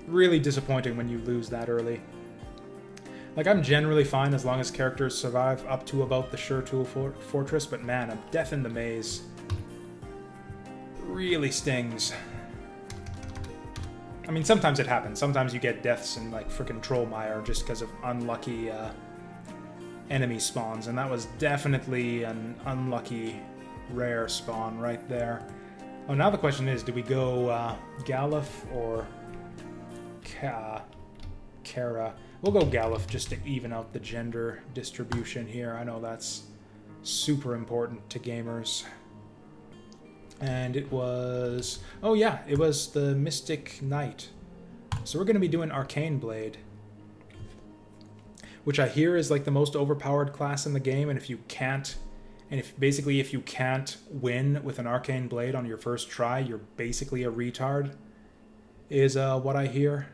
Really disappointing when you lose that early. Like, I'm generally fine as long as characters survive up to about the Sure Tool Fortress, but man, a death in the maze really stings. I mean, sometimes it happens. Sometimes you get deaths in, like, frickin' Trollmire just because of unlucky enemy spawns, and that was definitely an unlucky rare spawn right there. Oh, now the question is, do we go Galuf or Cara? We'll go Galuf just to even out the gender distribution here. I know that's super important to gamers. And it was... oh yeah, it was the Mystic Knight. So we're going to be doing Arcane Blade, which I hear is like the most overpowered class in the game, and if you can't... and if you can't win with an Arcane Blade on your first try, you're basically a retard, is what I hear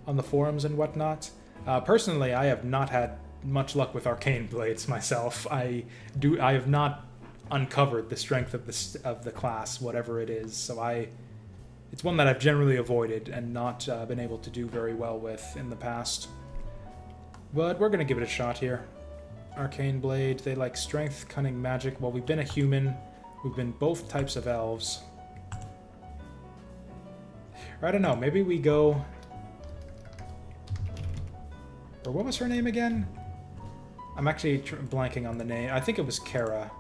on the forums and whatnot. Personally, I have not had much luck with Arcane Blades myself. I have not uncovered the strength of the class, whatever it is. So it's one that I've generally avoided and not been able to do very well with in the past. But we're gonna give it a shot here. Arcane Blade, they like strength, cunning, magic. Well, we've been a human. We've been both types of elves. Or I don't know, maybe we go... or what was her name again? I'm actually blanking on the name. I think it was Cara.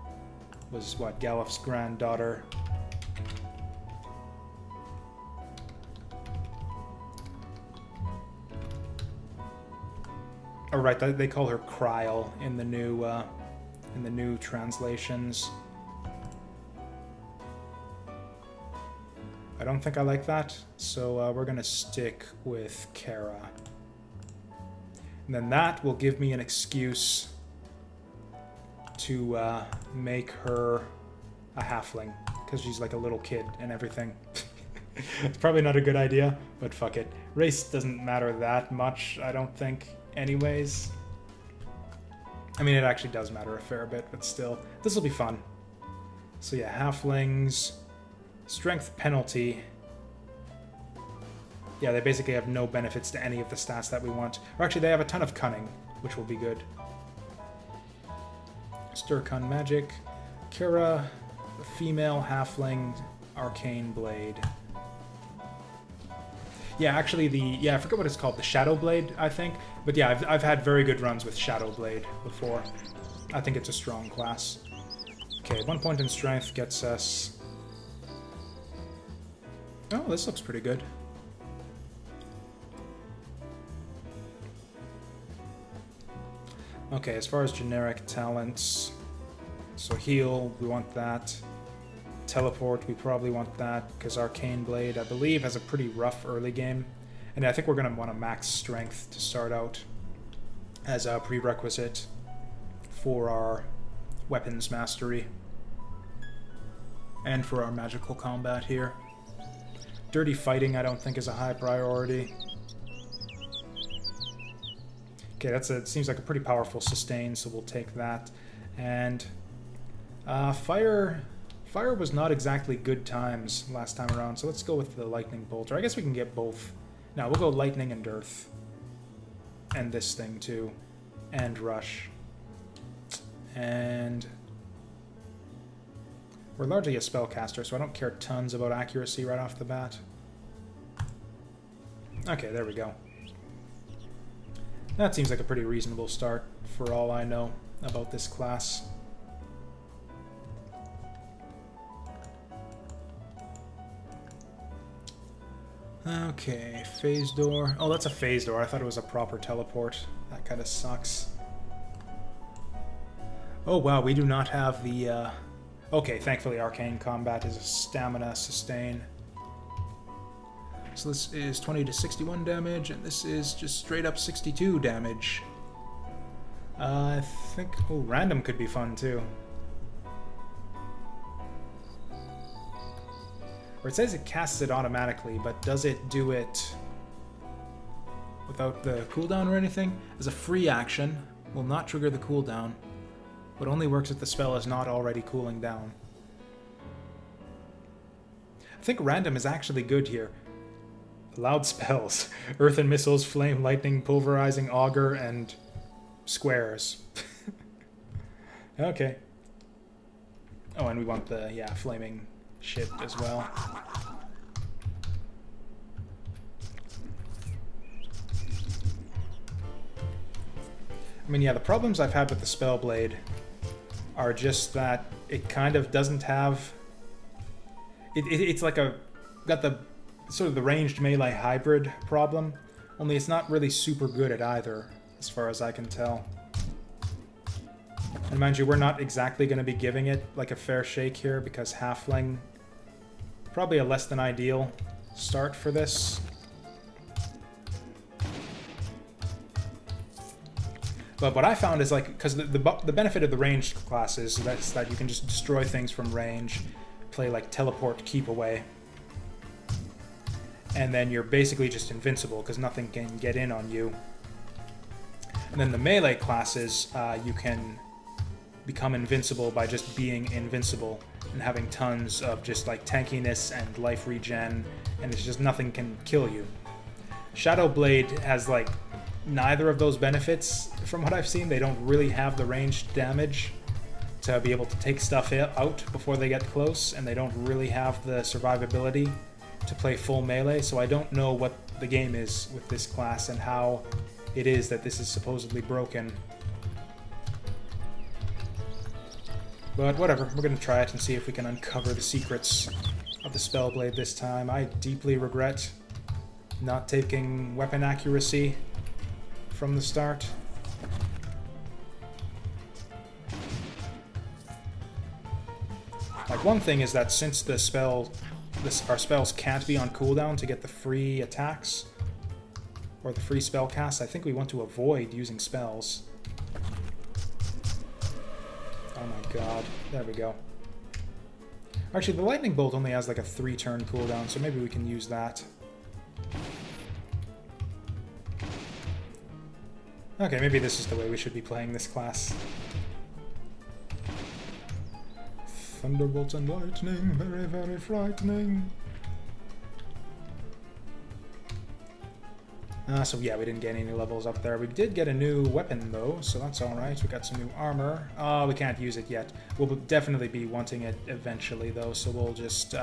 Was what, Galuf's granddaughter. Oh right, they call her Kryl in the new translations. I don't think I like that, so we're gonna stick with Cara. And then that will give me an excuse to make her a halfling, because she's like a little kid and everything. It's probably not a good idea, but fuck it. Race doesn't matter that much, I don't think, anyways. I mean, it actually does matter a fair bit, but still. This will be fun. So yeah, halflings, strength penalty. Yeah, they basically have no benefits to any of the stats that we want. Or actually, they have a ton of cunning, which will be good. Stir Cun Magic. Cara, the female halfling, Arcane Blade. Yeah, actually I forget what it's called, the Shadow Blade, I think. But yeah, I've had very good runs with Shadow Blade before. I think it's a strong class. Okay, 1 point in strength gets us... oh, this looks pretty good. Okay, as far as generic talents, so heal, we want that. Teleport, we probably want that, because Arcane Blade, I believe, has a pretty rough early game. And I think we're going to want to max strength to start out as a prerequisite for our weapons mastery. And for our magical combat here. Dirty fighting, I don't think, is a high priority. Okay, it seems like a pretty powerful sustain, so we'll take that. And fire was not exactly good times last time around, so let's go with the lightning bolt. Or I guess we can get both. No, we'll go lightning and earth. And this thing too. And rush. And we're largely a spellcaster, so I don't care tons about accuracy right off the bat. Okay, there we go. That seems like a pretty reasonable start for all I know about this class. Okay, phase door. Oh, that's a phase door. I thought it was a proper teleport. That kind of sucks. Oh wow, we do not have the... Okay, thankfully Arcane Combat is a stamina sustain. So this is 20 to 61 damage, and this is just straight up 62 damage. I think... oh, random could be fun too. Or it says it casts it automatically, but does it do it without the cooldown or anything? As a free action, will not trigger the cooldown, but only works if the spell is not already cooling down. I think random is actually good here. Loud spells. Earth and missiles, flame, lightning, pulverizing, auger, and squares. Okay. Oh, and we want the, yeah, flaming shit as well. I mean, yeah, the problems I've had with the Spellblade are just that it kind of doesn't have... It's like got the sort of the ranged melee hybrid problem, only it's not really super good at either, as far as I can tell. And mind you, we're not exactly going to be giving it like a fair shake here, because Halfling, probably a less than ideal start for this. But what I found is, like, because the benefit of the ranged classes is that you can just destroy things from range, play like teleport, keep away, and then you're basically just invincible because nothing can get in on you. And then the melee classes, you can become invincible by just being invincible and having tons of just like tankiness and life regen, and it's just nothing can kill you. Shadowblade has like neither of those benefits from what I've seen. They don't really have the ranged damage to be able to take stuff out before they get close, and they don't really have the survivability to play full melee, so I don't know what the game is with this class and how it is that this is supposedly broken. But whatever, we're going to try it and see if we can uncover the secrets of the Spellblade this time. I deeply regret not taking weapon accuracy from the start. Like, one thing is that since our spells can't be on cooldown to get the free attacks or the free spell casts, I think we want to avoid using spells. Oh my god, there we go. Actually, the lightning bolt only has like a 3-turn cooldown, so maybe we can use that. Okay, maybe this is the way we should be playing this class. Thunderbolts and lightning, very, very frightening. So yeah, we didn't get any levels up there. We did get a new weapon though, so that's alright. We got some new armor. We can't use it yet. We'll definitely be wanting it eventually though, so we'll just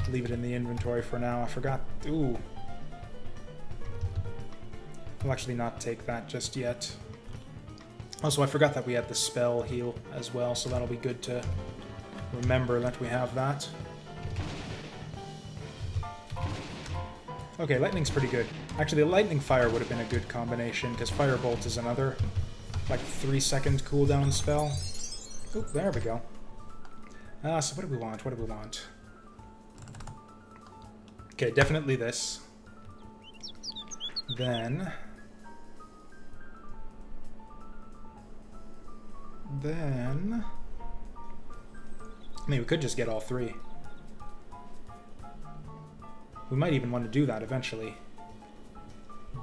leave it in the inventory for now. I forgot. Ooh. We'll actually not take that just yet. Also, I forgot that we had the spell heal as well, so that'll be good to remember that we have that. Okay, lightning's pretty good. Actually, lightning fire would have been a good combination, because firebolt is another, like, 3-second cooldown spell. Oh, there we go. So what do we want? What do we want? Okay, definitely this. Then... I mean, we could just get all 3. We might even want to do that eventually.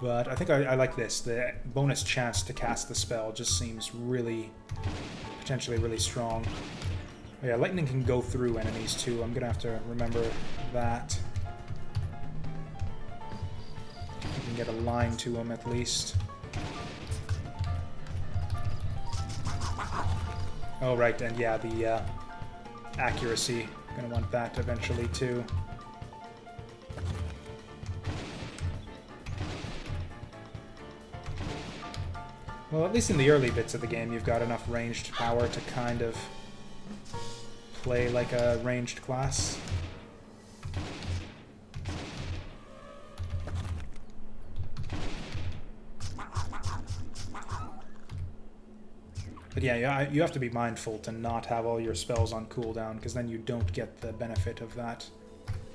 But I think I like this. The bonus chance to cast the spell just seems really, potentially really strong. Oh yeah, lightning can go through enemies too. I'm gonna have to remember that. We can get a line to them at least. Oh right, and yeah, the accuracy. Gonna want that eventually too. Well, at least in the early bits of the game, you've got enough ranged power to kind of play like a ranged class. But yeah, you have to be mindful to not have all your spells on cooldown, because then you don't get the benefit of that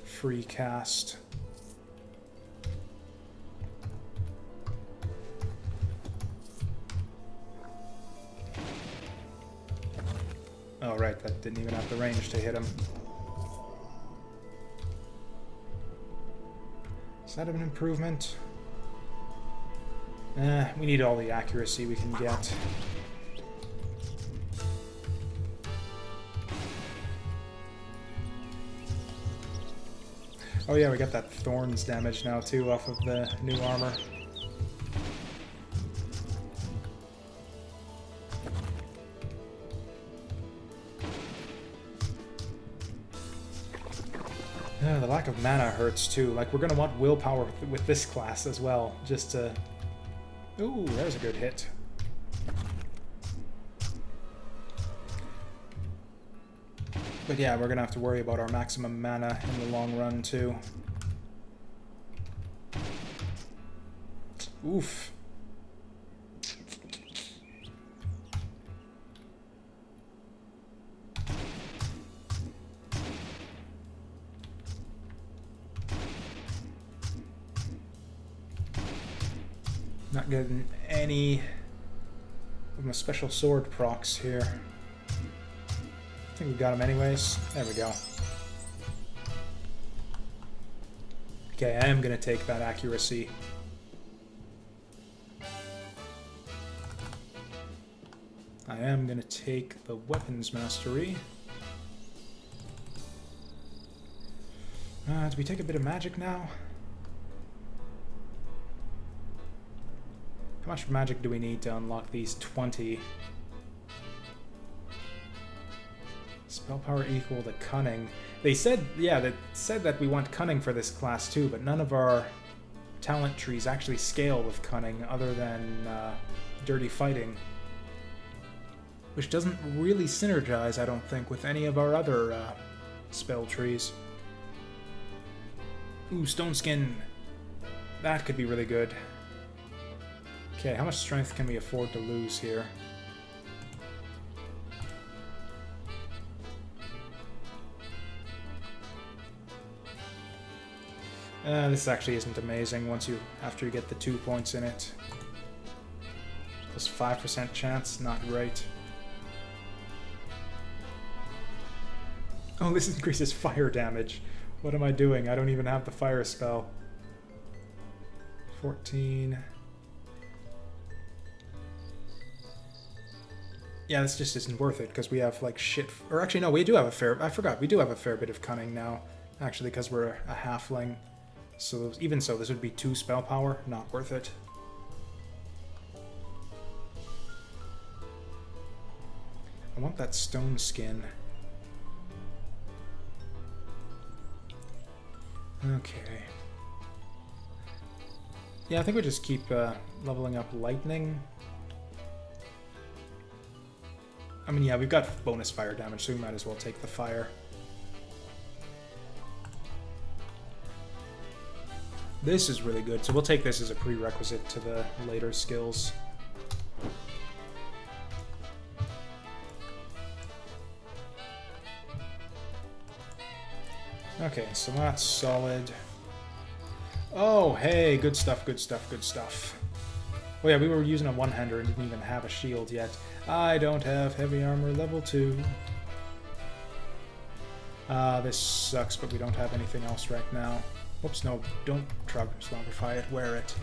free cast. Oh right, that didn't even have the range to hit him. Is that an improvement? We need all the accuracy we can get. Oh yeah, we got that thorns damage now too off of the new armor. The lack of mana hurts too. Like, we're gonna want willpower with this class as well, just to... Ooh, there's a good hit. But yeah, we're gonna have to worry about our maximum mana in the long run too. Oof. Not getting any of my special sword procs here. I think we got him anyways. There we go. Okay, I am going to take that accuracy. I am going to take the weapons mastery. Do we take a bit of magic now? How much magic do we need to unlock these 20? Spell power equal to cunning. They said, yeah, they said that we want cunning for this class too, but none of our talent trees actually scale with cunning other than dirty fighting. Which doesn't really synergize, I don't think, with any of our other spell trees. Ooh, stone skin. That could be really good. Okay, how much strength can we afford to lose here? This actually isn't amazing after you get the 2 points in it. Plus 5% chance, not great. Oh, this increases fire damage. What am I doing? I don't even have the fire spell. 14... Yeah, this just isn't worth it, because we have, like, shit... Or actually, no, we do have a fair... I forgot, we do have a fair bit of cunning now. Actually, because we're a halfling. So, even so, this would be 2 spell power. Not worth it. I want that stone skin. Okay. Yeah, I think we just keep leveling up lightning. I mean, yeah, we've got bonus fire damage, so we might as well take the fire. This is really good, so we'll take this as a prerequisite to the later skills. Okay, so that's solid. Oh, hey, good stuff, good stuff, good stuff. Oh yeah, we were using a one-hander and didn't even have a shield yet. I don't have heavy armor level 2. This sucks, but we don't have anything else right now. Whoops, no, don't Slumbify it, wear it.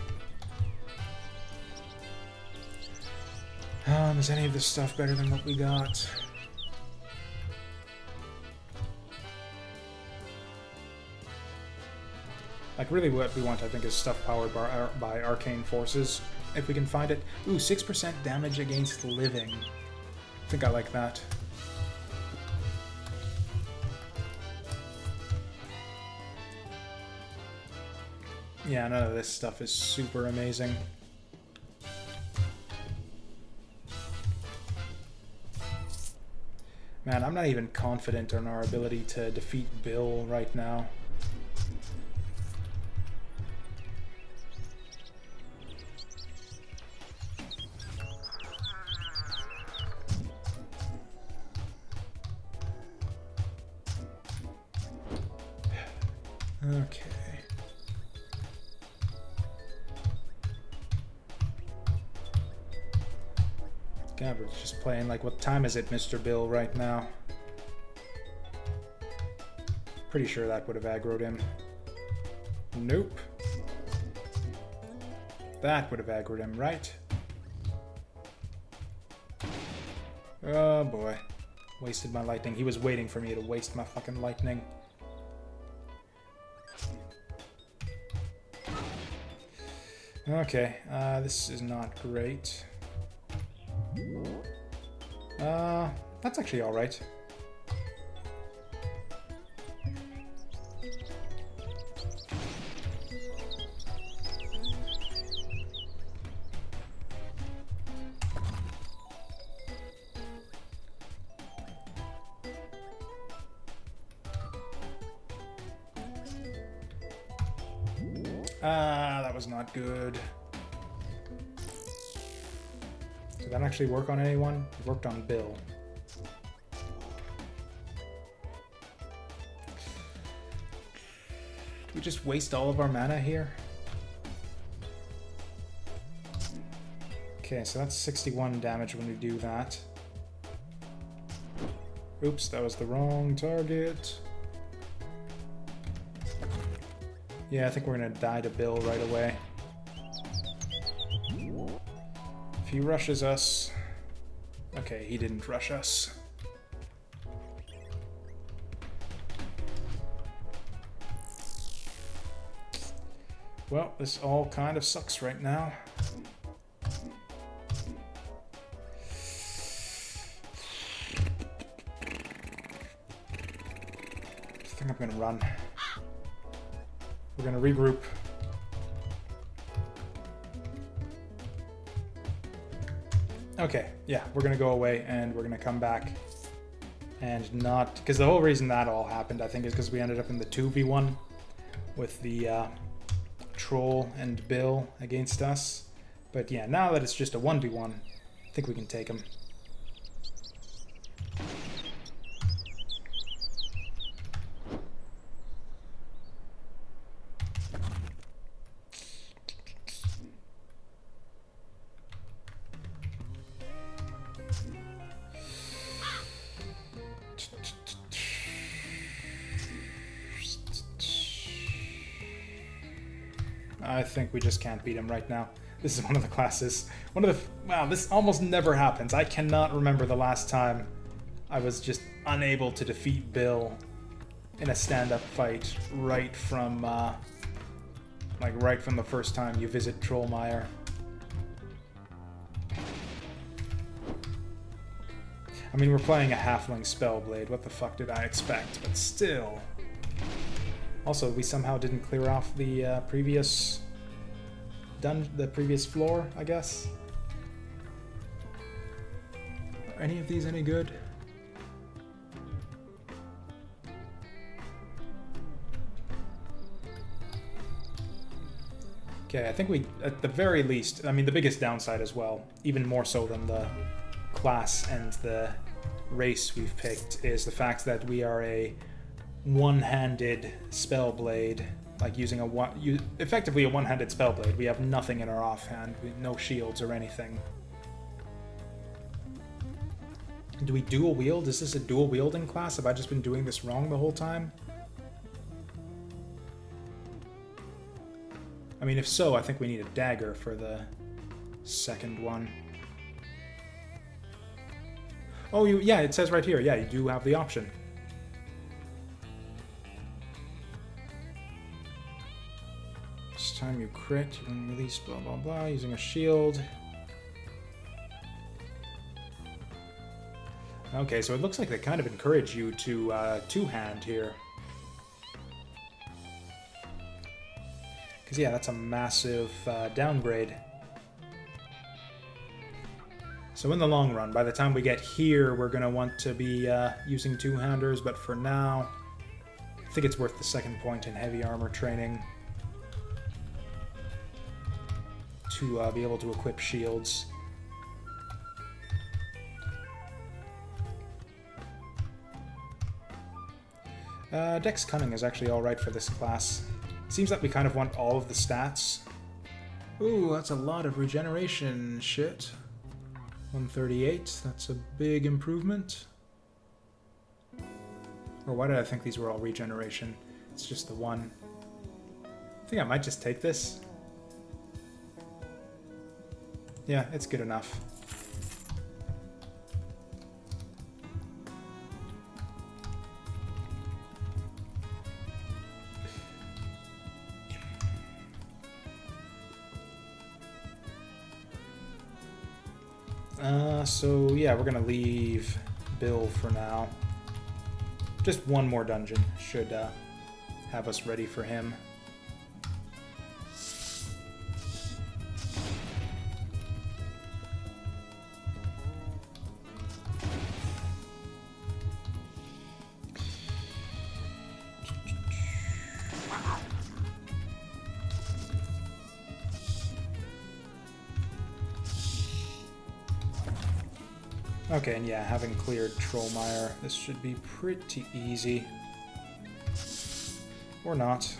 Is any of this stuff better than what we got? Like, really what we want, I think, is stuff powered by arcane forces, if we can find it. Ooh, 6% damage against living. I think I like that. Yeah, none of this stuff is super amazing. Man, I'm not even confident in our ability to defeat Bill right now. Okay. God, we're just playing like, what time is it, Mr. Bill, right now? Pretty sure that would have aggroed him. Nope. That would have aggroed him, right? Oh boy. Wasted my lightning. He was waiting for me to waste my fucking lightning. Okay, this is not great. That's actually alright. That was not good. Did that actually work on anyone? It worked on Bill. Did we just waste all of our mana here? Okay, so that's 61 damage when we do that. Oops, that was the wrong target. Yeah, I think we're gonna die to Bill right away. If he rushes us... Okay, he didn't rush us. Well, this all kind of sucks right now. I think I'm gonna run. We're gonna regroup. Okay, yeah, we're gonna go away and we're gonna come back and not... Because the whole reason that all happened, I think, is because we ended up in the 2v1 with the Troll and Bill against us. But yeah, now that it's just a 1v1, I think we can take him. I think we just can't beat him right now. This is one of the classes. Wow, this almost never happens. I cannot remember the last time I was just unable to defeat Bill in a stand-up fight right from the first time you visit Trollmeyer. I mean, we're playing a halfling Spellblade. What the fuck did I expect? But still. Also, we somehow didn't clear off the previous floor, I guess. Are any of these any good? Okay, I think we, at the very least, I mean the biggest downside as well, even more so than the class and the race we've picked, is the fact that we are a one-handed Spellblade, like using effectively a one-handed Spellblade. We have nothing in our offhand, no shields or anything. Do we dual wield? Is this a dual wielding class? Have I just been doing this wrong the whole time? I mean, if so, I think we need a dagger for the second one. Oh, yeah, it says right here. Yeah, you do have the option. This time you crit, you can release blah blah blah using a shield. Okay, so it looks like they kind of encourage you to two-hand here. Because, yeah, that's a massive downgrade. So in the long run, by the time we get here, we're going to want to be using two-handers, but for now, I think it's worth the second point in heavy armor training to be able to equip shields. Dex Cunning is actually alright for this class. Seems like we kind of want all of the stats. Ooh, that's a lot of regeneration shit. 138, that's a big improvement. Or why did I think these were all regeneration? It's just the one. I think I might just take this. Yeah, it's good enough. So yeah, we're gonna leave Bill for now. Just one more dungeon should have us ready for him. Okay, and yeah, having cleared Trollmeyer, this should be pretty easy. Or not.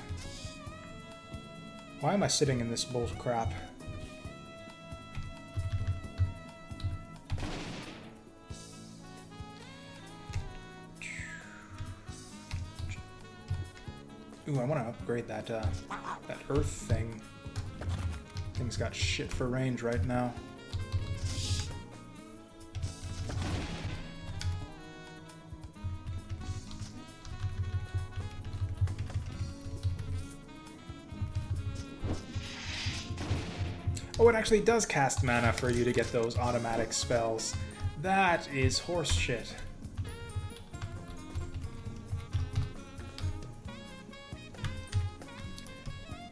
Why am I sitting in this bull crap? Ooh, I want to upgrade that that earth thing. Thing's got shit for range right now. Oh, it actually does cast mana for you to get those automatic spells. That is horse shit.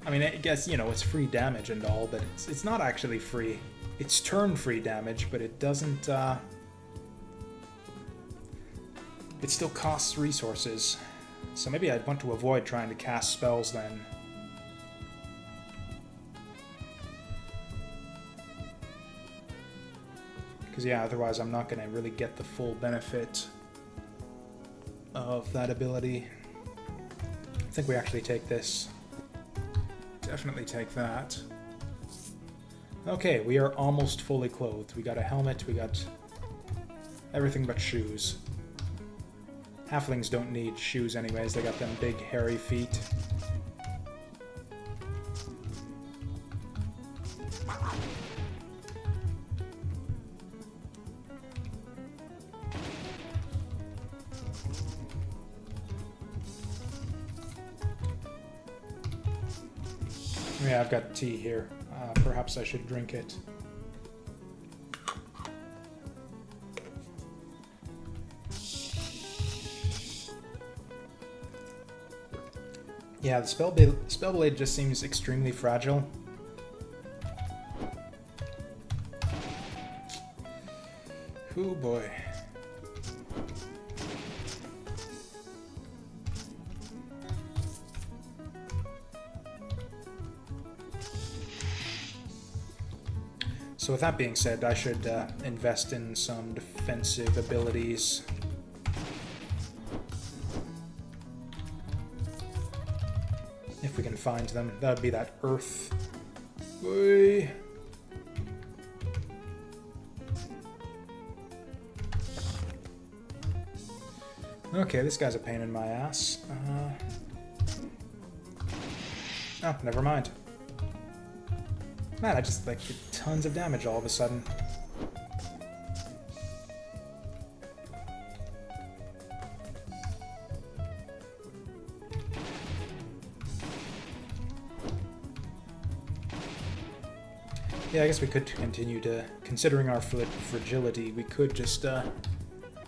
I mean, I guess, you know, it's free damage and all, but it's not actually free. It's turn-free damage, but it doesn't, it still costs resources. So maybe I'd want to avoid trying to cast spells then. Because, yeah, otherwise I'm not going to really get the full benefit of that ability. I think we actually take this. Definitely take that. Okay, we are almost fully clothed. We got a helmet, we got everything but shoes. Halflings don't need shoes anyways, they got them big hairy feet. Yeah, I've got tea here. Perhaps I should drink it. Yeah, the Spellblade just seems extremely fragile. Oh boy. So with that being said, I should invest in some defensive abilities. If we can find them. That would be that earth. Oy. Okay, this guy's a pain in my ass. Oh, never mind. Man, I just like did tons of damage all of a sudden. Yeah, I guess we could continue to, considering our fragility, we could just,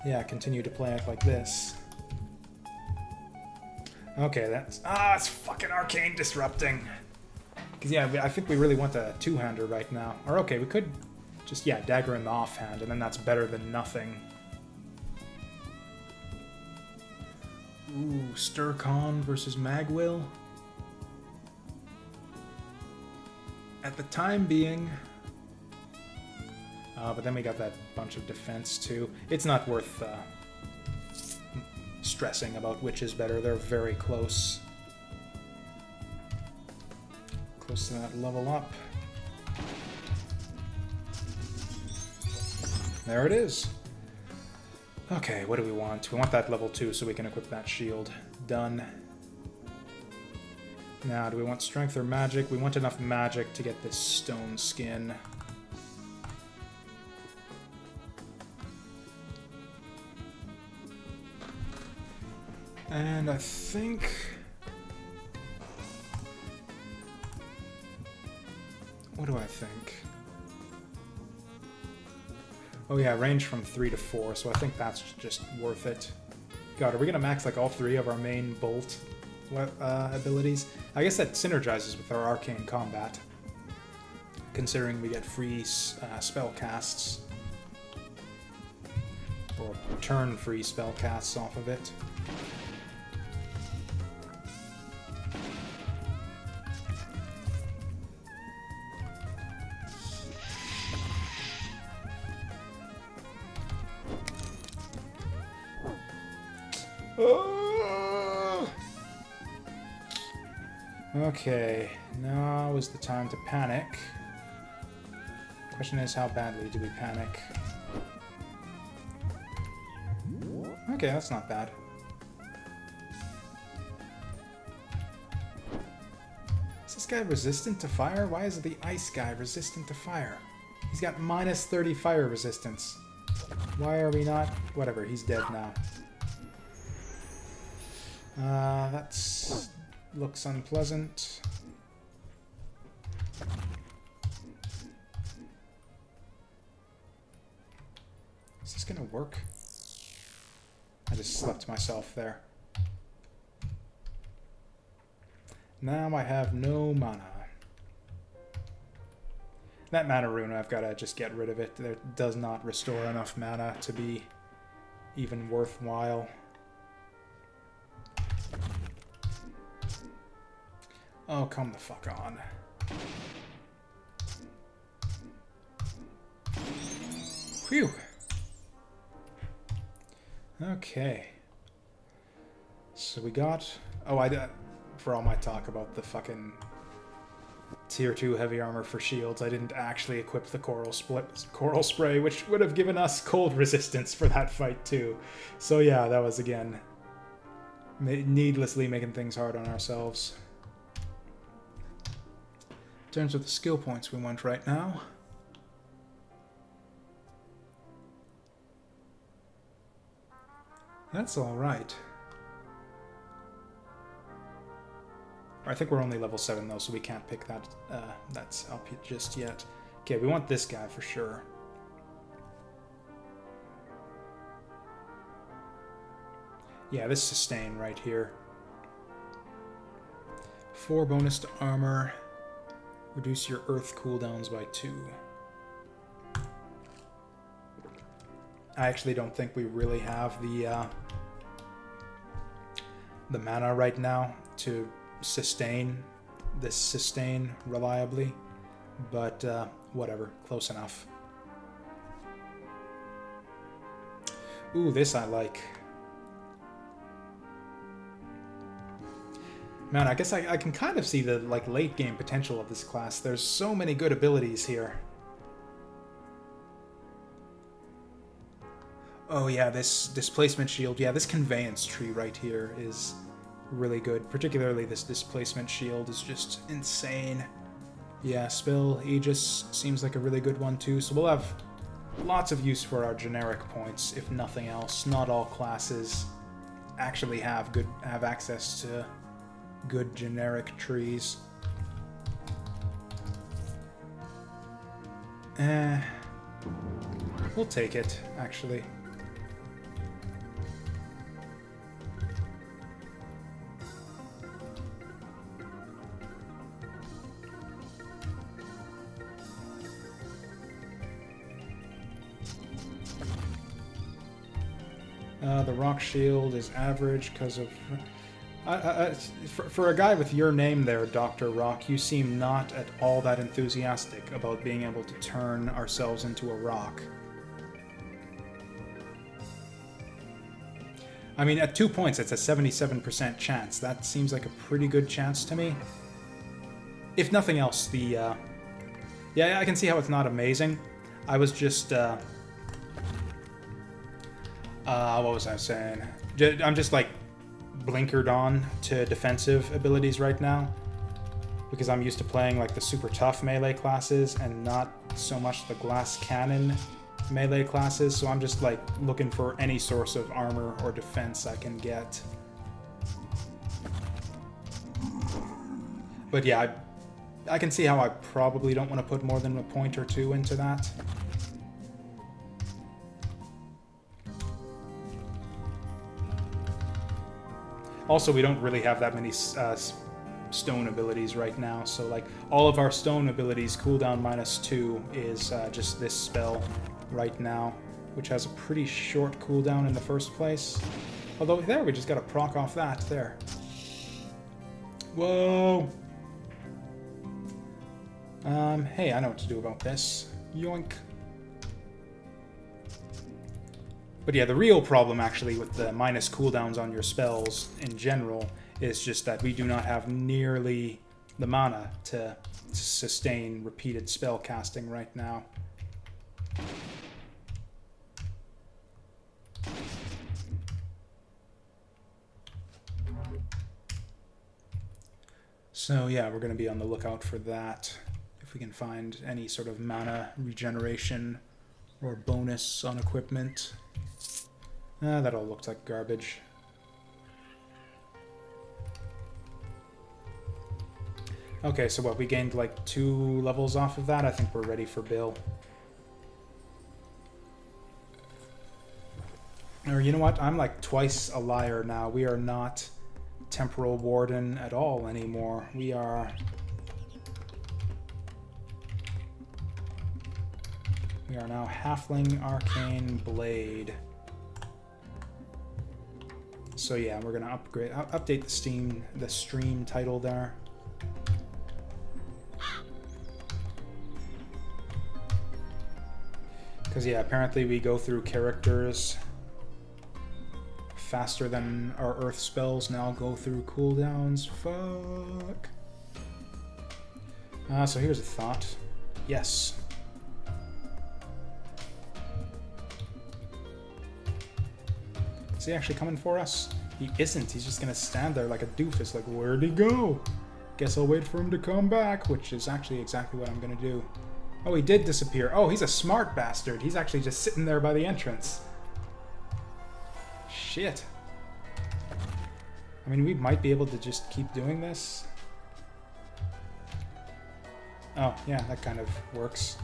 yeah, continue to play it like this. Okay, that's, it's fucking Arcane disrupting. Because, yeah, I think we really want a two-hander right now. Or, okay, we could just, yeah, dagger in the offhand, and then that's better than nothing. Ooh, Sturcon versus Maj'Eyal. At the time being... but then we got that bunch of defense, too. It's not worth stressing about which is better. They're very close. Close to that level up. There it is. Okay, what do we want? We want that level 2 so we can equip that shield. Done. Now, do we want strength or magic? We want enough magic to get this stone skin. And I think... What do I think? Oh yeah, range from 3 to 4, so I think that's just worth it. God, are we gonna max like all 3 of our main bolt abilities? I guess that synergizes with our arcane combat, considering we get free spell casts. Or turn free spell casts off of it. Okay, now is the time to panic. Question is, how badly do we panic? Okay, that's not bad. Is this guy resistant to fire? Why is the ice guy resistant to fire? He's got minus 30 fire resistance. Why are we not? Whatever, he's dead now. That's... looks unpleasant. Is this gonna work? I just slept myself there. Now I have no mana. That mana rune, I've got to just get rid of it. It does not restore enough mana to be even worthwhile. Oh, come the fuck on. Phew. Okay. So we got... Oh, for all my talk about the fucking tier 2 heavy armor for shields, I didn't actually equip the coral spray, which would have given us cold resistance for that fight too. So yeah, that was again needlessly making things hard on ourselves. In terms of the skill points we want right now, that's all right. I think we're only level 7 though, so we can't pick that. That's up just yet. Okay, we want this guy for sure. Yeah, this sustain right here. 4 bonus to armor. Reduce your earth cooldowns by 2. I actually don't think we really have the mana right now to sustain reliably, but whatever, close enough. Ooh, this I like. Man, I guess I can kind of see the late game potential of this class. There's so many good abilities here. Oh yeah, this displacement shield. Yeah, this conveyance tree right here is really good. Particularly this displacement shield is just insane. Yeah, Spell Aegis seems like a really good one too. So we'll have lots of use for our generic points, if nothing else. Not all classes actually have access to good generic trees. We'll take it, actually. The rock shield is average because of... for a guy with your name there, Dr. Rock, you seem not at all that enthusiastic about being able to turn ourselves into a rock. I mean, at 2 points, it's a 77% chance. That seems like a pretty good chance to me. If nothing else, yeah, I can see how it's not amazing. I was just, what was I saying? I'm just, blinkered on to defensive abilities right now, because I'm used to playing, the super tough melee classes and not so much the glass cannon melee classes, so I'm just, looking for any source of armor or defense I can get. But yeah, I can see how I probably don't want to put more than a point or 2 into that. Also, we don't really have that many stone abilities right now, so like all of our stone abilities cooldown -2 is just this spell right now, which has a pretty short cooldown in the first place. Although there, we just got to proc off that there. Whoa! Hey, I know what to do about this. Yoink. But yeah, the real problem actually with the minus cooldowns on your spells in general is just that we do not have nearly the mana to sustain repeated spell casting right now. So yeah, we're going to be on the lookout for that. If we can find any sort of mana regeneration or bonus on equipment. That all looks like garbage. Okay, so what, we gained like 2 levels off of that? I think we're ready for Bill. Or you know what? I'm like twice a liar now. We are not Temporal Warden at all anymore. We are... We are now Halfling Arcane Blade. So yeah, we're gonna update the stream title there. Because yeah, apparently we go through characters faster than our Earth spells now go through cooldowns. Fuck. So here's a thought. Yes. Is he actually coming for us? He isn't. He's just gonna stand there like a doofus, like, where'd he go? Guess I'll wait for him to come back, which is actually exactly what I'm gonna do. Oh, he did disappear. Oh, he's a smart bastard. He's actually just sitting there by the entrance. Shit. I mean, we might be able to just keep doing this. Oh, yeah, that kind of works.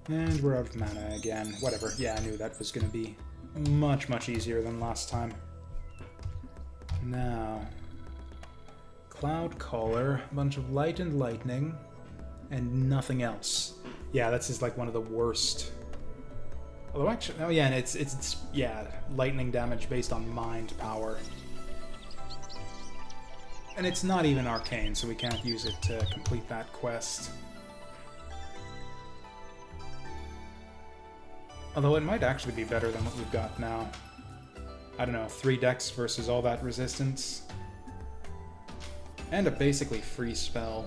And we're out of mana again. Whatever. Yeah, I knew that was going to be much, much easier than last time. Now, Cloud Caller, a bunch of light and lightning, and nothing else. Yeah, this is like one of the worst. Although actually, oh yeah, and it's yeah, lightning damage based on mind power. And it's not even arcane, so we can't use it to complete that quest. Although it might actually be better than what we've got now. I don't know, 3 decks versus all that resistance. And a basically free spell.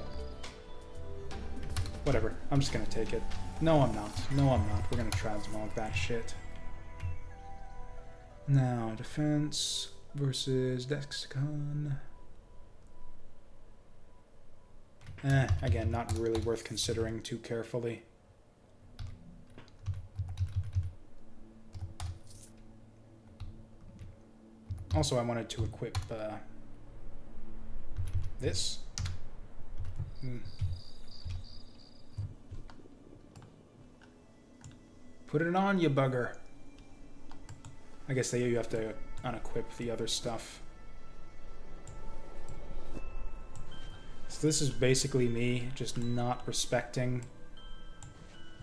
Whatever, I'm just gonna take it. No, I'm not. No, I'm not. We're gonna transmog that shit. Now, defense versus Dexicon. Again, not really worth considering too carefully. Also, I wanted to equip this. Put it on, you bugger. I guess you have to unequip the other stuff. So this is basically me just not respecting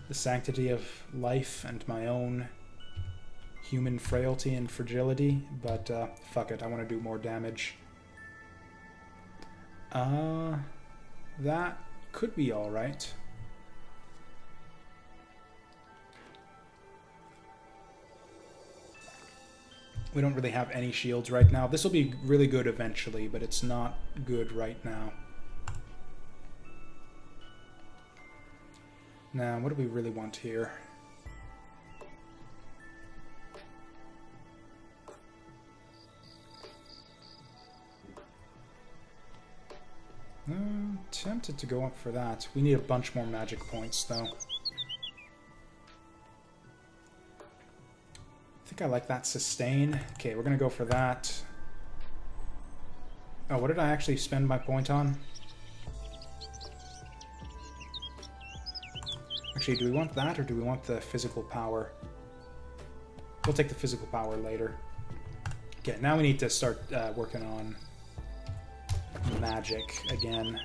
the sanctity of life and my own human frailty and fragility, but fuck it, I want to do more damage. That could be alright. We don't really have any shields right now. This will be really good eventually, but it's not good right now. Now, what do we really want here? tempted to go up for that. We need a bunch more magic points, though. I think I like that sustain. Okay, we're gonna go for that. Oh, what did I actually spend my point on? Actually, do we want that, or do we want the physical power? We'll take the physical power later. Okay, now we need to start working on magic again.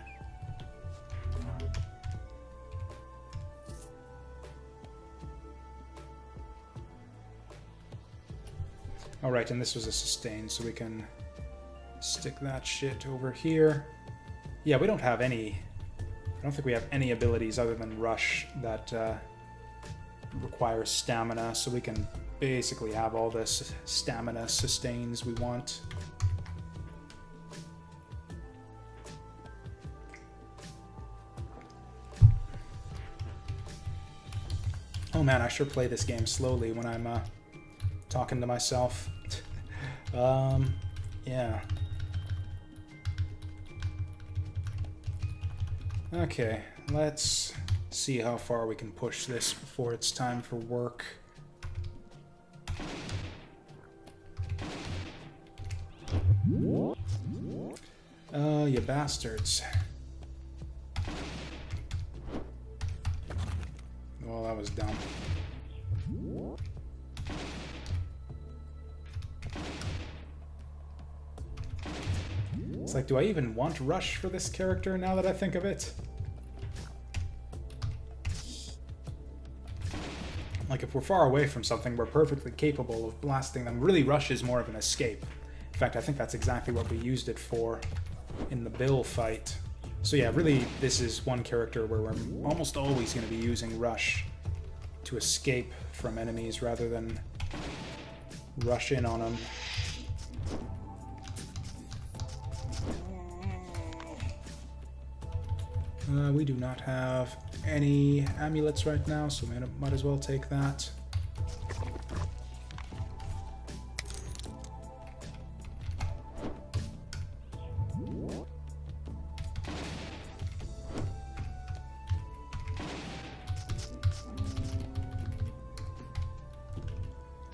Alright, and this was a sustain, so we can stick that shit over here. Yeah, we don't have any... I don't think we have any abilities other than Rush that requires stamina, so we can basically have all this stamina sustains we want. Oh man, I sure play this game slowly when I'm talking to myself. Yeah. Okay, let's see how far we can push this before it's time for work. You bastards. Well, that was dumb. It's like, do I even want Rush for this character now that I think of it? Like, if we're far away from something, we're perfectly capable of blasting them. Really, Rush is more of an escape. In fact, I think that's exactly what we used it for in the Bill fight. So yeah, really, this is one character where we're almost always going to be using Rush to escape from enemies rather than rush in on them. We do not have any amulets right now, so we might as well take that.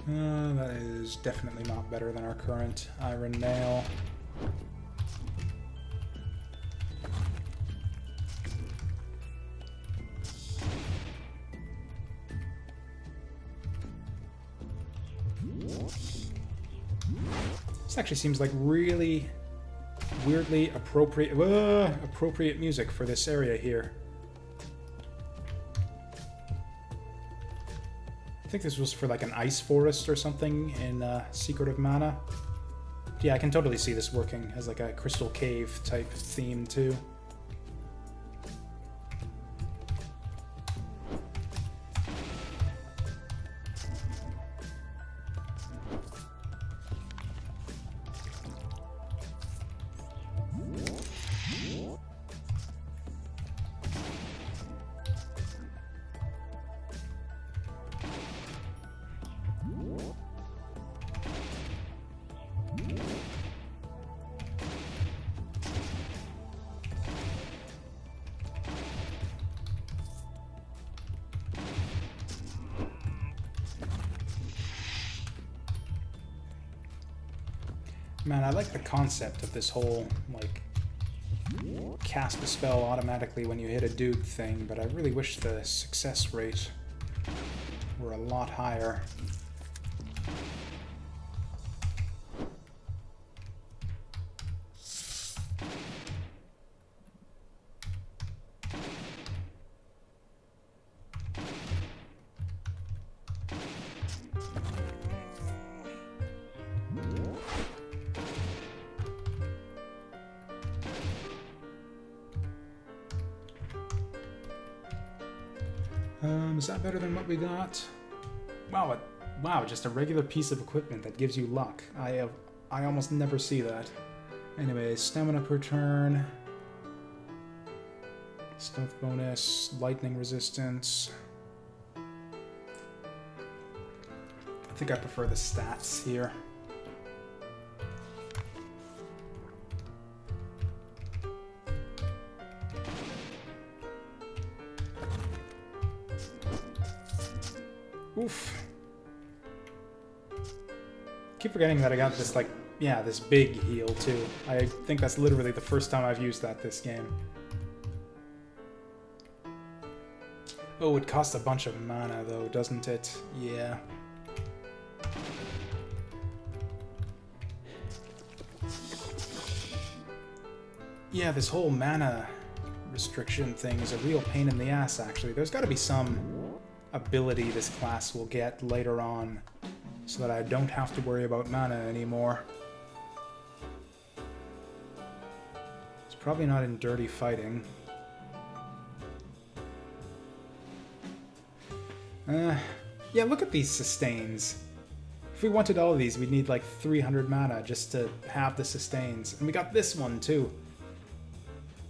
That is definitely not better than our current Iron Nail. This actually seems like really weirdly appropriate music for this area here. I think this was for like an ice forest or something in Secret of Mana. Yeah, I can totally see this working as like a Crystal Cave type theme too. Man, I like the concept of this whole, like, cast a spell automatically when you hit a dude thing, but I really wish the success rate were a lot higher. Is that better than what we got? Wow, wow, just a regular piece of equipment that gives you luck. I almost never see that. Anyway, stamina per turn, stealth bonus, lightning resistance. I think I prefer the stats here. Oof. Keep forgetting that I got this, like, yeah, this big heal, too. I think that's literally the first time I've used that this game. Oh, it costs a bunch of mana, though, doesn't it? Yeah. Yeah, this whole mana restriction thing is a real pain in the ass, actually. There's got to be some ability this class will get later on so that I don't have to worry about mana anymore. It's probably not in dirty fighting. Yeah, look at these sustains. If we wanted all of these, we'd need like 300 mana just to have the sustains. And we got this one, too.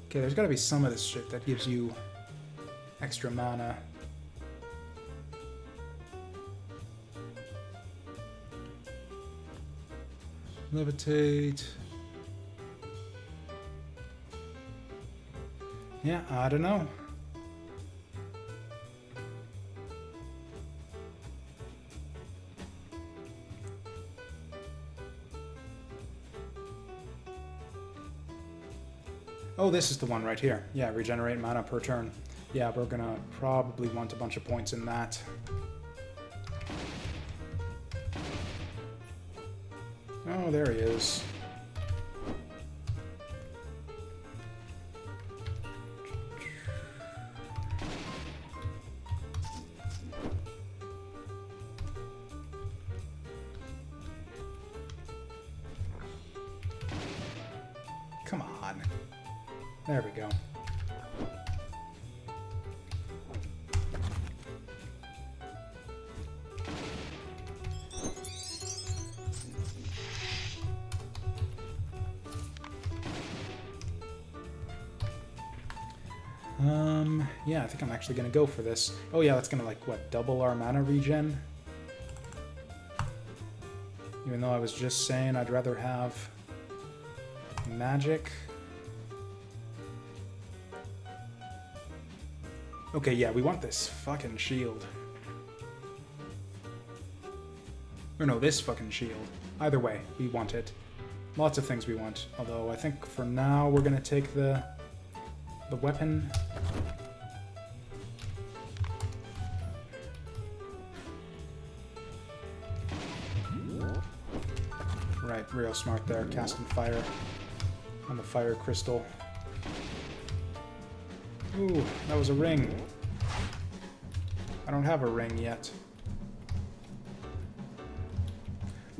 Okay, there's gotta be some of this shit that gives you extra mana. Levitate. Yeah, I don't know. Oh, this is the one right here. Yeah, regenerate mana per turn. Yeah, we're gonna probably want a bunch of points in that. Oh, there he is. Come on. There we go. Yeah, I think I'm actually gonna go for this. Oh yeah, that's gonna, like, what, double our mana regen? Even though I was just saying I'd rather have magic. Okay, yeah, we want this fucking shield. Or no, this fucking shield. Either way, we want it. Lots of things we want. Although, I think for now we're gonna take the weapon. Right, real smart there, casting fire on the fire crystal. Ooh, that was a ring. I don't have a ring yet.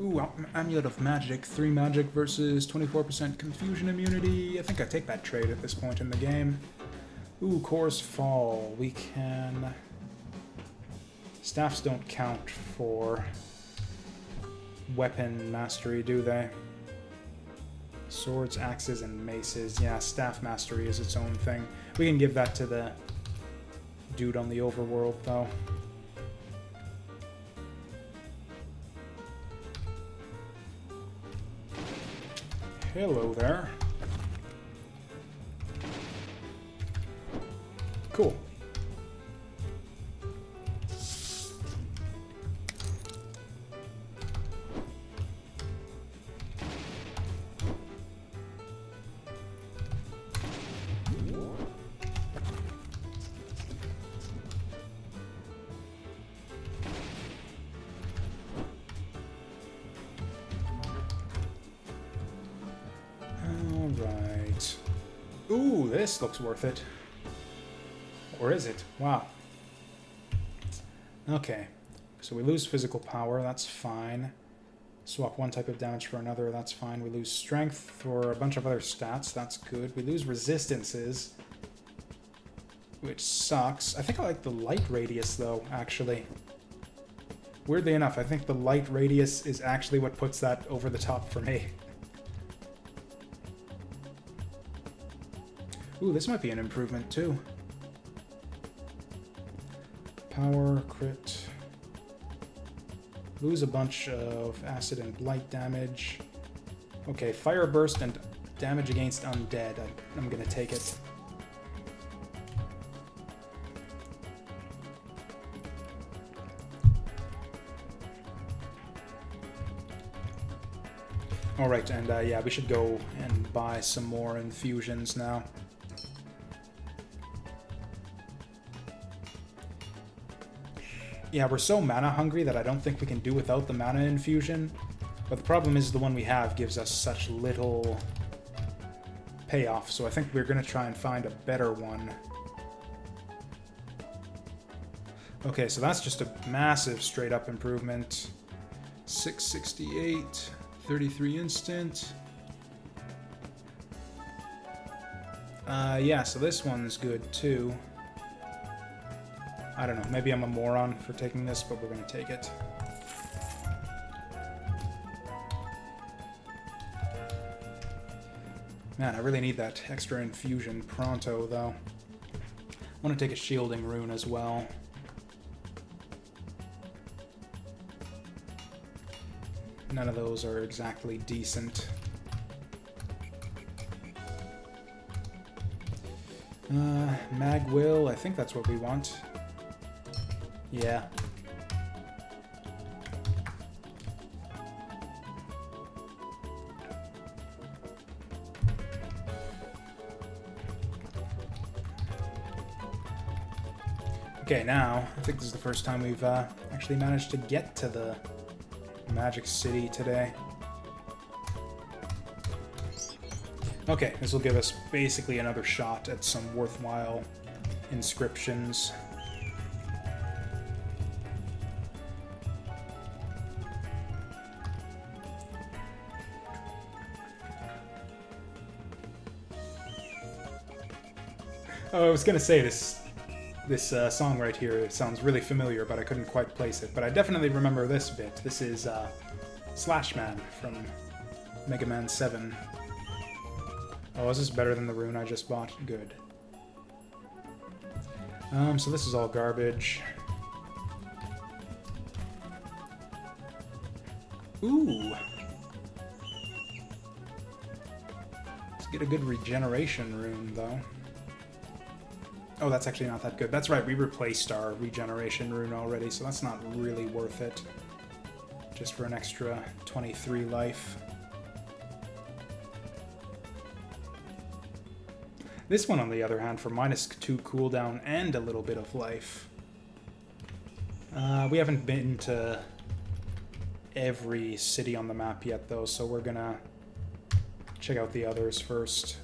Ooh, Amulet of Magic. 3 magic versus 24% confusion immunity. I think I take that trade at this point in the game. Ooh, Core's Fall. We can... Staffs don't count for weapon mastery, do they? Swords, axes, and maces. Yeah, staff mastery is its own thing. We can give that to the dude on the overworld, though. Hello there. Cool. Alright. Ooh, this looks worth it. Or is it? Wow. Okay. So we lose physical power, that's fine. Swap one type of damage for another, that's fine. We lose strength for a bunch of other stats, that's good. We lose resistances, which sucks. I think I like the light radius, though, actually. Weirdly enough, I think the light radius is actually what puts that over the top for me. Ooh, this might be an improvement, too. Power, crit. Lose a bunch of acid and blight damage. Okay, fire burst and damage against undead. I'm gonna take it. Alright, and yeah, we should go and buy some more infusions now. Yeah, we're so mana hungry that I don't think we can do without the mana infusion. But the problem is the one we have gives us such little payoff, so I think we're going to try and find a better one. Okay, so that's just a massive straight-up improvement. 668, 33 instant. Yeah, so this one's good too. I don't know, maybe I'm a moron for taking this, but we're going to take it. Man, I really need that extra infusion pronto, though. I want to take a shielding rune as well. None of those are exactly decent. Maj'Eyal, I think that's what we want. Yeah. Okay, now, I think this is the first time we've actually managed to get to the Magic City today. Okay, this will give us basically another shot at some worthwhile inscriptions. Oh, I was gonna say this song right here sounds really familiar, but I couldn't quite place it. But I definitely remember this bit. This is Slash Man from Mega Man 7. Oh, is this better than the rune I just bought? Good. So this is all garbage. Ooh! Let's get a good regeneration rune, though. Oh, that's actually not that good. That's right, we replaced our regeneration rune already, so that's not really worth it. Just for an extra 23 life. This one, on the other hand, for -2 cooldown and a little bit of life. We haven't been to every city on the map yet, though, so we're gonna check out the others first.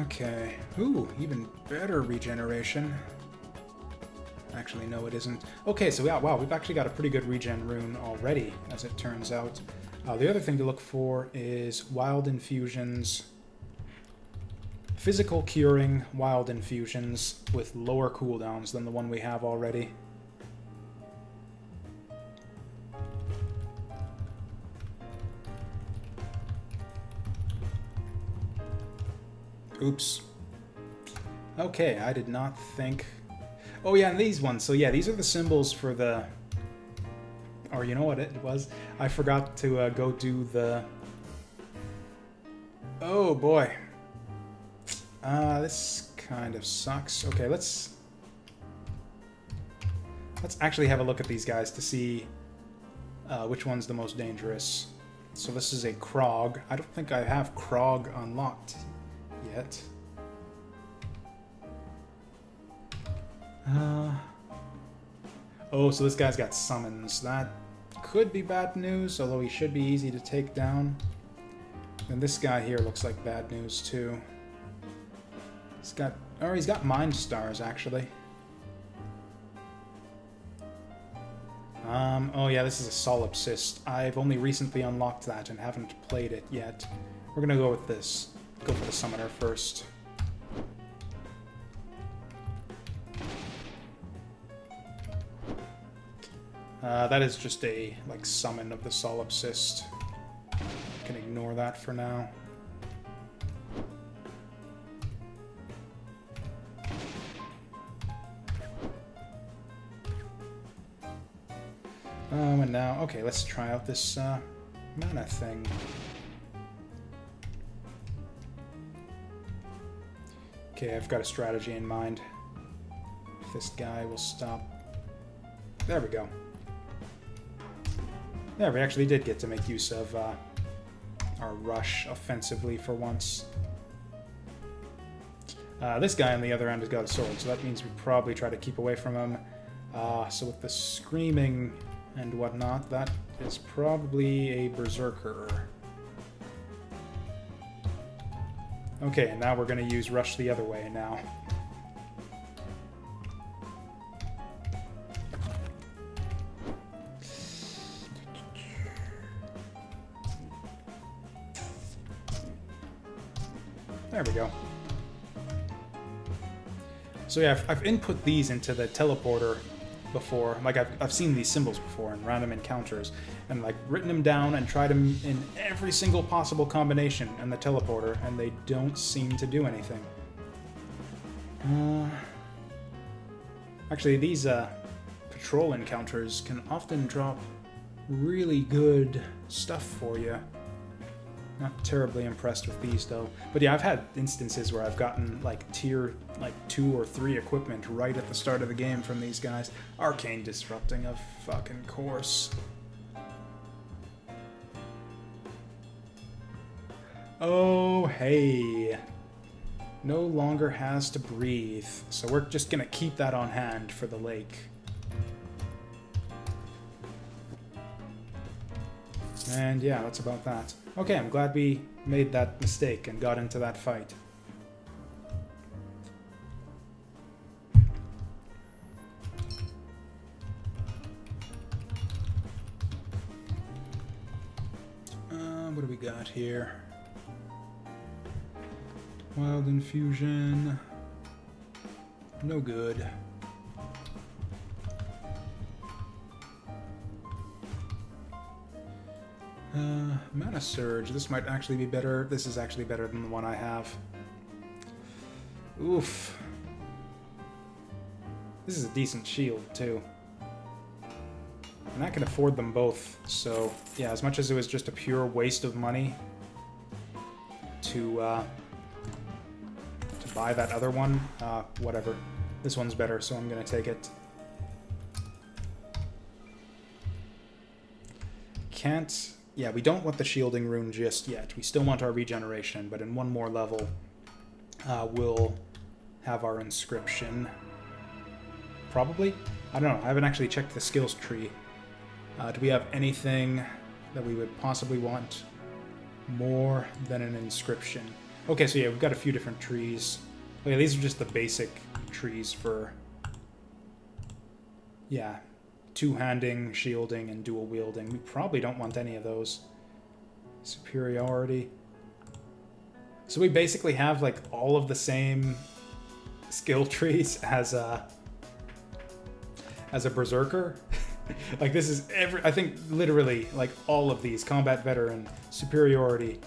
Okay. Ooh, even better regeneration. Actually, no, it isn't. Okay, so yeah, wow, we've actually got a pretty good regen rune already, as it turns out. The other thing to look for is wild infusions. Physical curing wild infusions with lower cooldowns than the one we have already. Oops. Okay, I did not think... Oh yeah, and these ones. So yeah, these are the symbols for the... Or you know what it was? I forgot to go do the... Oh boy. This kind of sucks. Okay, let's actually have a look at these guys to see which one's the most dangerous. So this is a Krog. I don't think I have Krog unlocked yet. Oh, so this guy's got summons. That could be bad news, although he should be easy to take down. And this guy here looks like bad news too. He's got Mind Stars actually. Oh yeah, this is a Solipsist. I've only recently unlocked that and haven't played it yet. We're gonna go with this. Go for the summoner first. That is just a, like, summon of the Solipsist. Can ignore that for now. And now, okay, let's try out this mana thing. Okay, I've got a strategy in mind. If this guy will stop. There we go. Yeah, we actually did get to make use of our rush offensively for once. This guy on the other end has got a sword, so that means we probably try to keep away from him. So with the screaming and whatnot, that is probably a berserker. Okay, and now we're going to use rush the other way now. There we go. So yeah, I've input these into the teleporter before. Like, I've seen these symbols before in random encounters, and like written them down and tried them in every single possible combination in the teleporter, and they don't seem to do anything. Actually, these patrol encounters can often drop really good stuff for you. Not terribly impressed with these, though. But yeah, I've had instances where I've gotten, like, tier, 2 or 3 equipment right at the start of the game from these guys. Arcane disrupting, of fucking course. Oh, hey. No longer has to breathe. So we're just gonna keep that on hand for the lake. And yeah, that's about that. Okay, I'm glad we made that mistake and got into that fight. What do we got here? Wild infusion. No good. Mana Surge. This might actually be better. This is actually better than the one I have. Oof. This is a decent shield, too. And I can afford them both, so yeah, as much as it was just a pure waste of money to buy that other one, whatever. This one's better, so I'm gonna take it. Can't... Yeah, we don't want the shielding rune just yet. We still want our regeneration, but in one more level, we'll have our inscription. Probably? I don't know. I haven't actually checked the skills tree. Do we have anything that we would possibly want more than an inscription? Okay, so yeah, we've got a few different trees. Okay, these are just the basic trees for... Yeah. Two-handing, shielding, and dual wielding. We probably don't want any of those. Superiority. So we basically have like all of the same skill trees as a berserker. Like this is I think literally like all of these: combat veteran, superiority,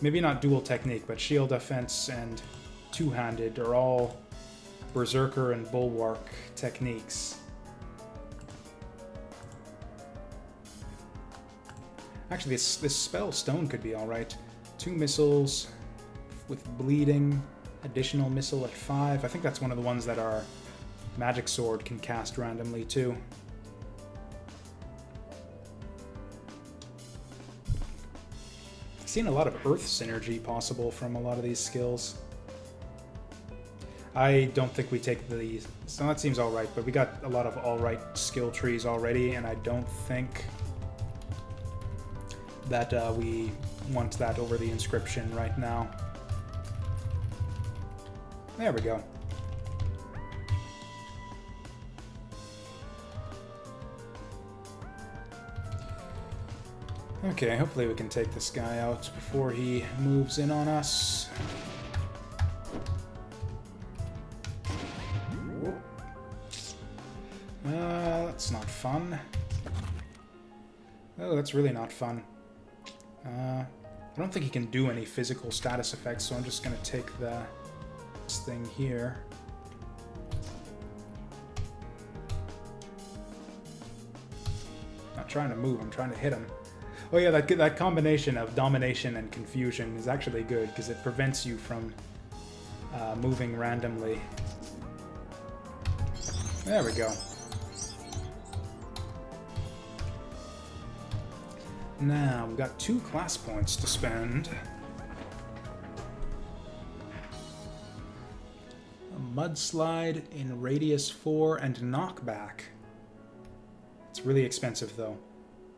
maybe not dual technique, but shield offense and two-handed are all berserker and bulwark techniques. Actually, this spell stone could be alright. 2 missiles with bleeding, additional missile at 5. I think that's one of the ones that our magic sword can cast randomly too. I've seen a lot of earth synergy possible from a lot of these skills. I don't think we take these, so that seems alright, but we got a lot of alright skill trees already, and I don't think that we want that over the inscription right now. There we go. Okay, hopefully we can take this guy out before he moves in on us. That's not fun. Oh, that's really not fun. I don't think he can do any physical status effects, so I'm just going to take this thing here. not trying to move, I'm trying to hit him. Oh yeah, that combination of domination and confusion is actually good, because it prevents you from moving randomly. There we go. Now, we've got 2 class points to spend. A mudslide in radius 4 and knockback. It's really expensive though.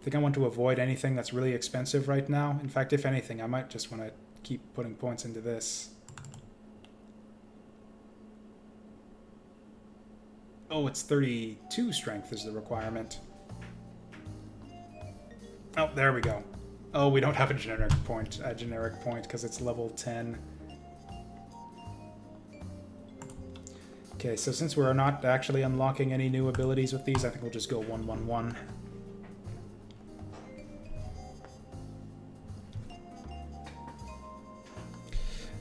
I think I want to avoid anything that's really expensive right now. In fact, if anything, I might just want to keep putting points into this. Oh, it's 32 strength is the requirement. Oh, there we go. Oh, we don't have a generic point because it's level 10. Okay, so since we're not actually unlocking any new abilities with these, I think we'll just go 1-1-1.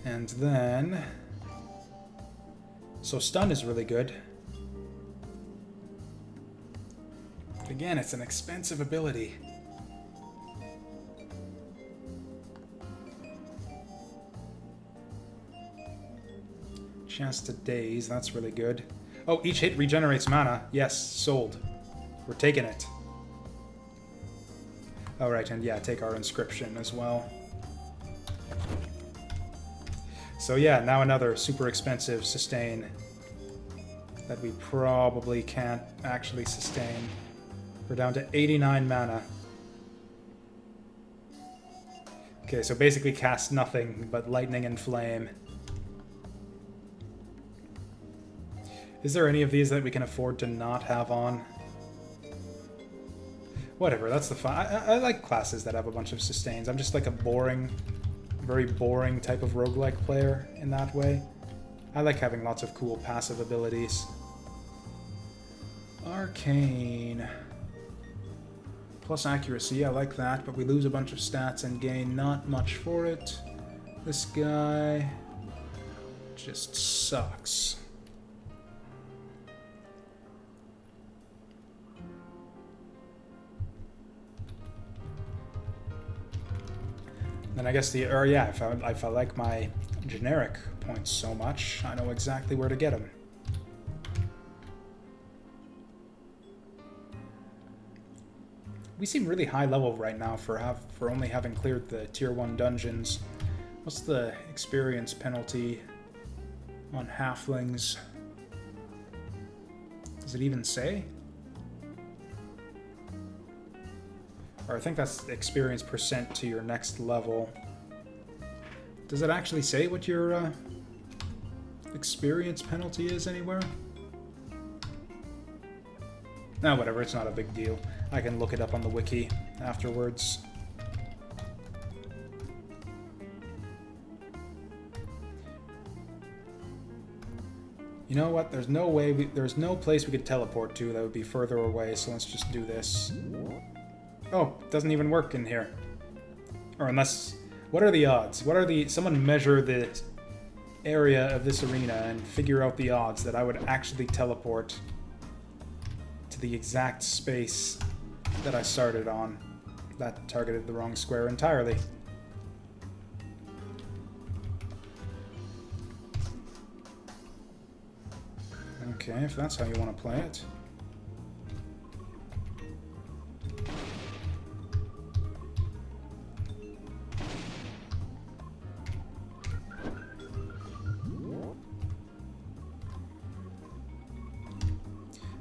And then... So stun is really good. But again, it's an expensive ability. Chance to daze, that's really good. Oh, each hit regenerates mana. Yes, sold. We're taking it. Alright, and yeah, take our inscription as well. So yeah, now another super expensive sustain that we probably can't actually sustain. We're down to 89 mana. Okay, so basically cast nothing but lightning and flame. Is there any of these that we can afford to not have on? Whatever, that's the fun. I like classes that have a bunch of sustains. I'm just like a boring, very boring type of roguelike player in that way. I like having lots of cool passive abilities. Arcane. Plus accuracy, I like that, but we lose a bunch of stats and gain not much for it. This guy just sucks. Then I guess if I like my generic points so much, I know exactly where to get them. We seem really high level right now for only having cleared the tier 1 dungeons. What's the experience penalty on halflings? Does it even say? Or I think that's experience percent to your next level. Does it actually say what your experience penalty is anywhere? No, whatever, it's not a big deal. I can look it up on the wiki afterwards. You know what? There's no place we could teleport to that would be further away, so let's just do this. Oh, it doesn't even work in here. Or unless... What are the odds? Someone measure the area of this arena and figure out the odds that I would actually teleport to the exact space that I started on. That targeted the wrong square entirely. Okay, if that's how you want to play it.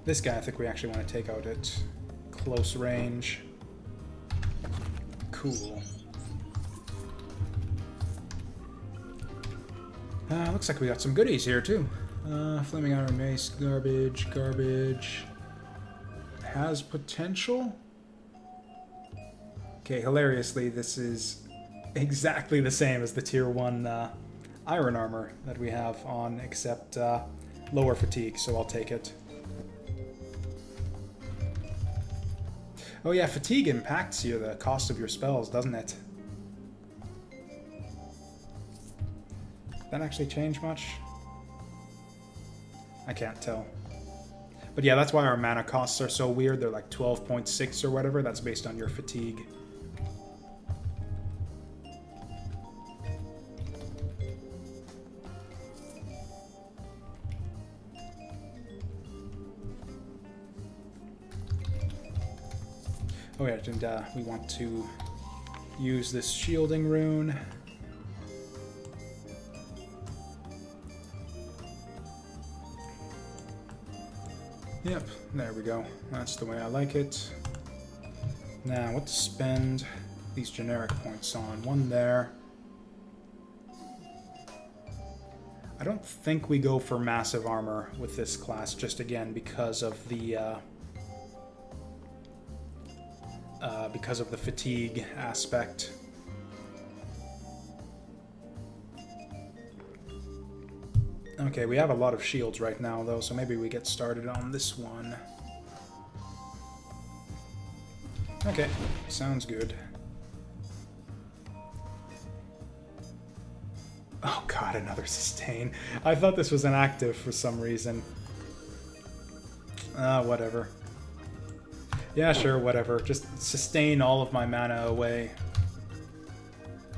This guy I think we actually want to take out at close range. Cool. Looks like we got some goodies here too. Flaming Iron Mace, garbage. Has potential? Okay, hilariously, this is exactly the same as the tier 1 iron armor that we have on, except lower fatigue, so I'll take it. Oh yeah, fatigue impacts the cost of your spells, doesn't it? That actually change much? I can't tell. But yeah, that's why our mana costs are so weird. They're like 12.6 or whatever. That's based on your fatigue. Oh yeah, and we want to use this shielding rune. Yep, there we go. That's the way I like it. Now, what to spend these generic points on? One there. I don't think we go for massive armor with this class, just again because of the fatigue aspect. Okay, we have a lot of shields right now, though, so maybe we get started on this one. Okay, sounds good. Oh god, another sustain. I thought this was an active for some reason. Whatever. Yeah, sure, whatever. Just sustain all of my mana away.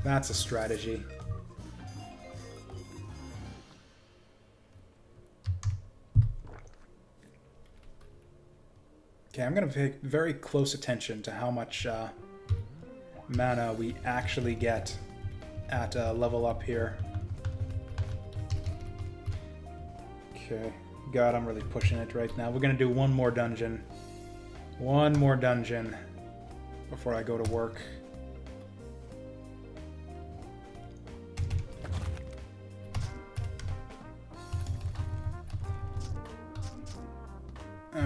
That's a strategy. Okay, I'm going to pay very close attention to how much mana we actually get at level up here. Okay, God, I'm really pushing it right now. We're going to do one more dungeon. One more dungeon before I go to work.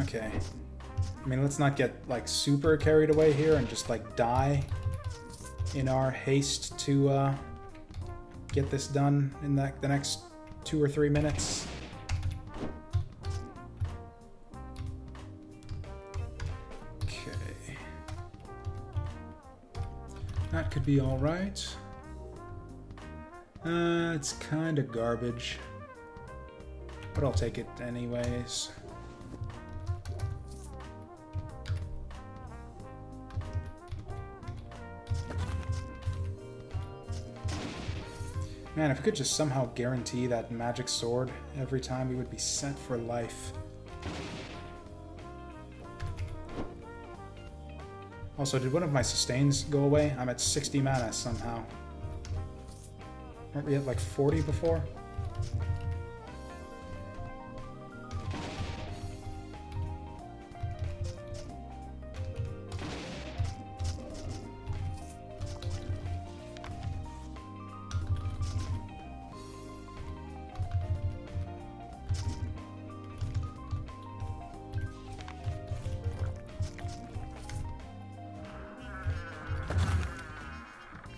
Okay. I mean, let's not get, like, super carried away here and just, like, die in our haste to get this done in the next 2 or 3 minutes. Okay. That could be alright. It's kind of garbage. But I'll take it anyways. Man, if we could just somehow guarantee that magic sword every time, we would be set for life. Also, did one of my sustains go away? I'm at 60 mana somehow. Weren't we at like 40 before?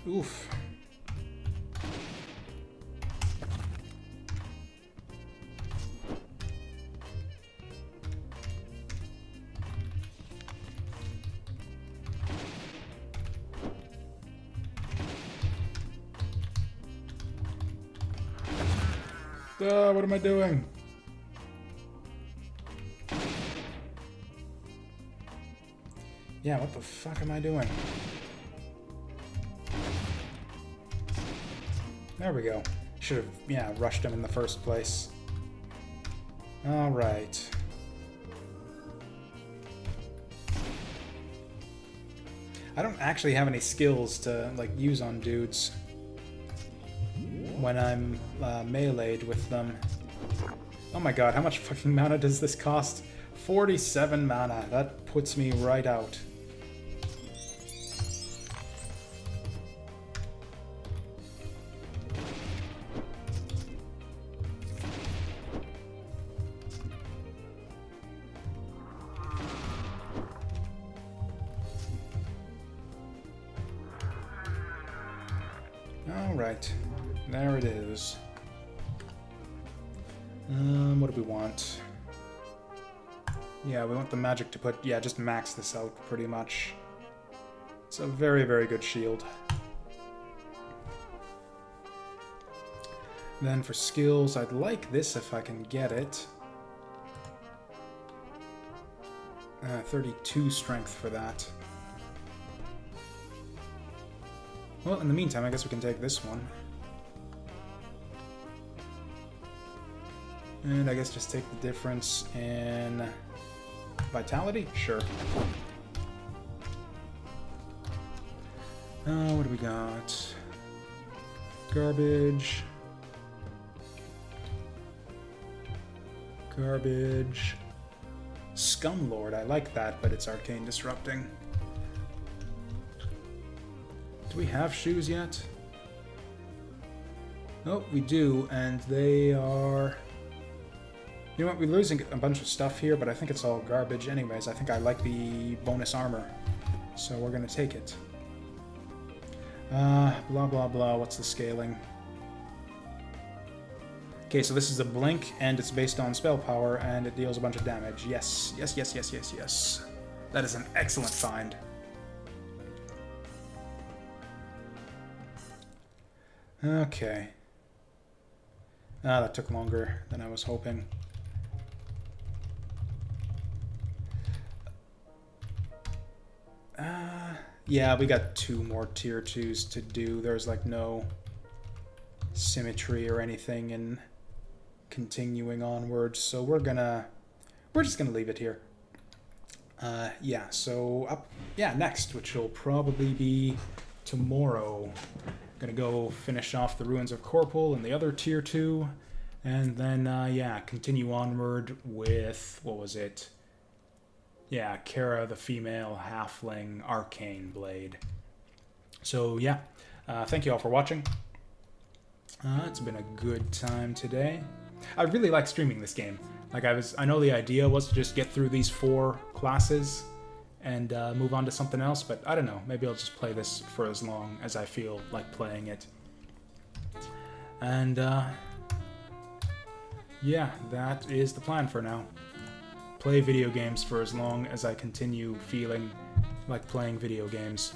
Oof. What am I doing? Yeah, what the fuck am I doing? There we go. Should have, yeah, rushed him in the first place. Alright. I don't actually have any skills to, like, use on dudes when I'm meleeed with them. Oh my god, how much fucking mana does this cost? 47 mana. That puts me right out. Alright, there it is. What do we want? Yeah, we want the magic to put, yeah, just max this out pretty much. It's a very, very good shield. Then for skills, I'd like this if I can get it. 32 strength for that. Well, in the meantime, I guess we can take this one. And I guess just take the difference in vitality? Sure. What do we got? Garbage. Garbage. Scumlord, I like that, but it's arcane disrupting. Do we have shoes yet? Oh, we do, and they are... You know what, we're losing a bunch of stuff here, but I think it's all garbage anyways. I think I like the bonus armor, so we're gonna take it. Blah blah blah, what's the scaling? Okay, so this is a blink, and it's based on spell power, and it deals a bunch of damage. Yes, yes, yes, yes, yes, yes. That is an excellent find. Okay. Ah, that took longer than I was hoping. Yeah, we got 2 more tier 2s to do. There's like no symmetry or anything in continuing onwards, so we're just gonna leave it here. Yeah, so next, which will probably be tomorrow. Gonna go finish off the Ruins of Corpul and the other tier 2, and then yeah, continue onward with, what was it? Yeah, Cara the female halfling arcane blade. So yeah, thank you all for watching. It's been a good time today. I really like streaming this game. Like I know the idea was to just get through these 4 classes and move on to something else, but I don't know. Maybe I'll just play this for as long as I feel like playing it. And yeah, that is the plan for now. Play video games for as long as I continue feeling like playing video games.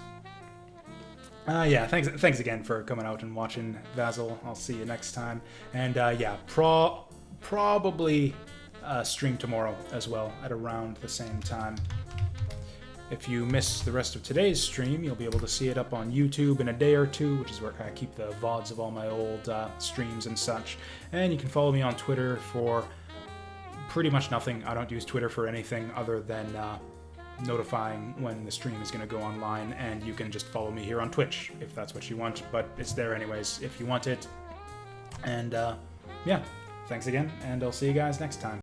Yeah, thanks again for coming out and watching, Vasil. I'll see you next time. And yeah, probably stream tomorrow as well at around the same time. If you miss the rest of today's stream, you'll be able to see it up on YouTube in a day or 2, which is where I keep the VODs of all my old streams and such. And you can follow me on Twitter for pretty much nothing. I don't use Twitter for anything other than notifying when the stream is going to go online, and you can just follow me here on Twitch if that's what you want, but it's there anyways if you want it. And yeah, thanks again, and I'll see you guys next time.